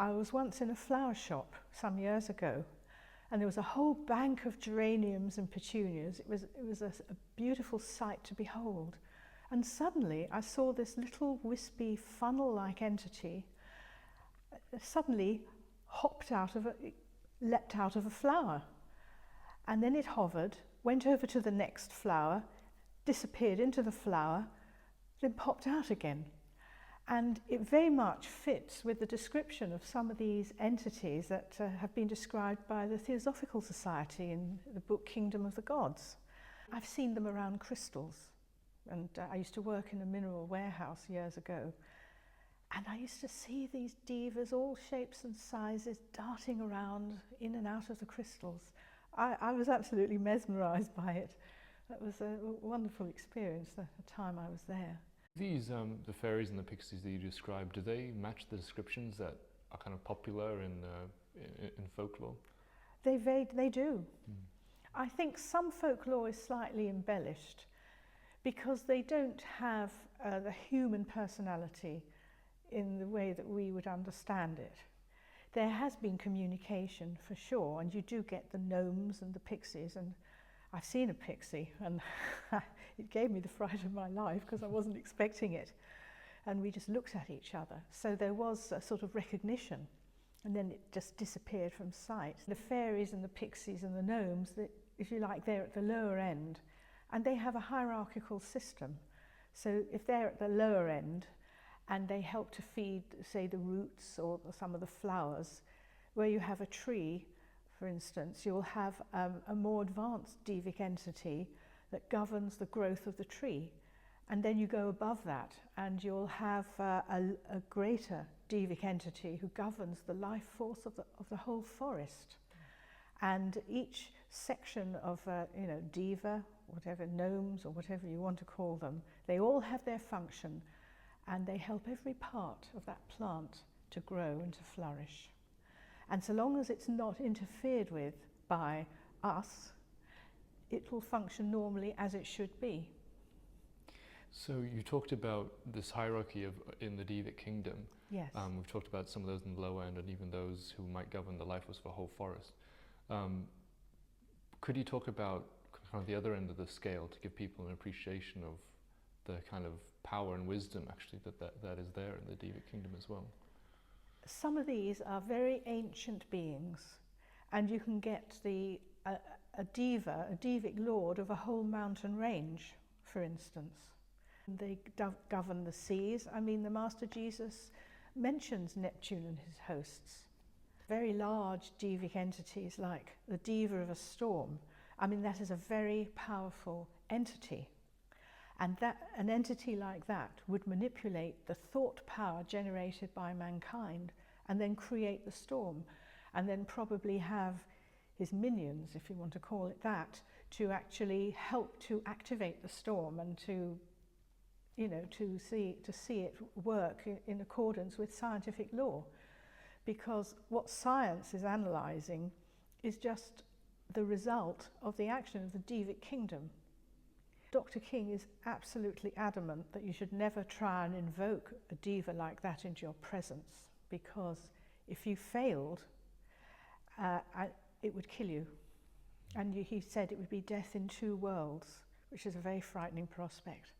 I was once in a flower shop some years ago, and there was a whole bank of geraniums and petunias. It was a beautiful sight to behold. And suddenly I saw this little wispy funnel-like entity suddenly leapt out of a flower. And then it hovered, went over to the next flower, disappeared into the flower, then popped out again. And it very much fits with the description of some of these entities that have been described by the Theosophical Society in the book Kingdom of the Gods. I've seen them around crystals, and I used to work in a mineral warehouse years ago, and I used to see these divas, all shapes and sizes, darting around in and out of the crystals. I was absolutely mesmerised by it. That was a wonderful experience, the time I was there. These, the fairies and the pixies that you described, do they match the descriptions that are kind of popular in folklore? They do. I think some folklore is slightly embellished because they don't have the human personality in the way that we would understand it. There has been communication for sure, and you do get the gnomes and the pixies, and I've seen a pixie, and it gave me the fright of my life because I wasn't expecting it. And we just looked at each other. So there was a sort of recognition, and then it just disappeared from sight. The fairies and the pixies and the gnomes, if you like, they're at the lower end, and they have a hierarchical system. So if they're at the lower end, and they help to feed, say, the roots or some of the flowers, where you have a tree, for instance, you'll have a more advanced devic entity that governs the growth of the tree. And then you go above that and you'll have a greater devic entity who governs the life force of the whole forest. And each section of, diva, whatever, gnomes or whatever you want to call them, they all have their function, and they help every part of that plant to grow and to flourish. And so long as it's not interfered with by us, it will function normally as it should be. So you talked about this hierarchy in the Devic kingdom. Yes. We've talked about some of those in the lower end and even those who might govern the life force of a whole forest. Could you talk about kind of the other end of the scale to give people an appreciation of the kind of power and wisdom actually that is there in the Devic kingdom as well? Some of these are very ancient beings, and you can get a Devic lord of a whole mountain range, for instance. They govern the seas. I mean, the Master Jesus mentions Neptune and his hosts. Very large Devic entities like the Diva of a storm. I mean, that is a very powerful entity. And an entity like that would manipulate the thought power generated by mankind and then create the storm, and then probably have his minions, if you want to call it that, to actually help to activate the storm and to see it work in accordance with scientific law. Because what science is analysing is just the result of the action of the Devic kingdom. Dr. King is absolutely adamant that you should never try and invoke a diva like that into your presence, because if you failed, it would kill you. And he said it would be death in two worlds, which is a very frightening prospect.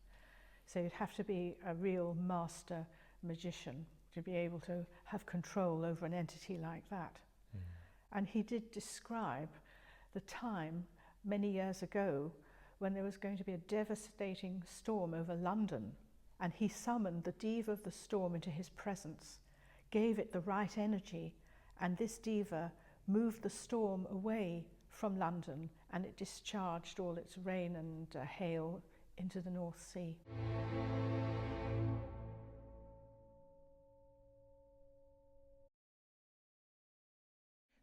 So you'd have to be a real master magician to be able to have control over an entity like that. And he did describe the time many years ago when there was going to be a devastating storm over London, and he summoned the diva of the storm into his presence, gave it the right energy, and this diva moved the storm away from London, and it discharged all its rain and hail into the North Sea.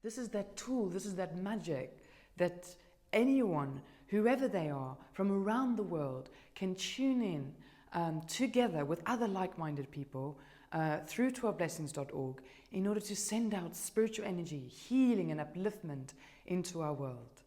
This is that tool, this is that magic that anyone, whoever they are, from around the world can tune in together with other like-minded people through 12blessings.org in order to send out spiritual energy, healing and upliftment into our world.